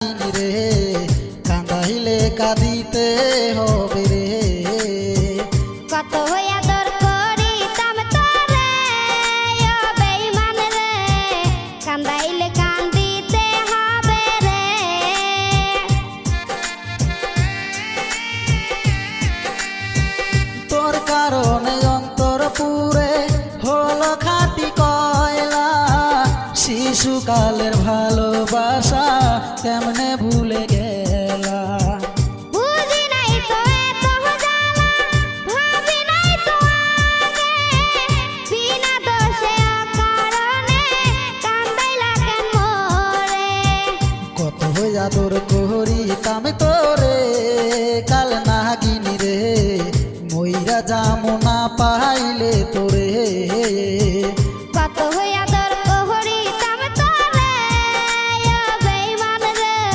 রে কাঁদাইলে কাঁদিতে হবে রে। কত আদর করিতাম তোরে ও বেঈমান রে, কান্দাইলে কান্দিতে হবে রে। তোর কারণে অন্তর পুরে হলো খাঁটি কয়লা, শিশুকালের ভালোবাসা কেমনে ভুলে গেলা। বুঝি নাই তো এত জ্বালা, ভাবি নাই তো আগে, বিনা দোষে অকারণে কান্দাইলা কেন মোরে। কত আদর করিতাম তোরে কাল নাগিনী রে, মইরা যামো না পাইলে তোরে।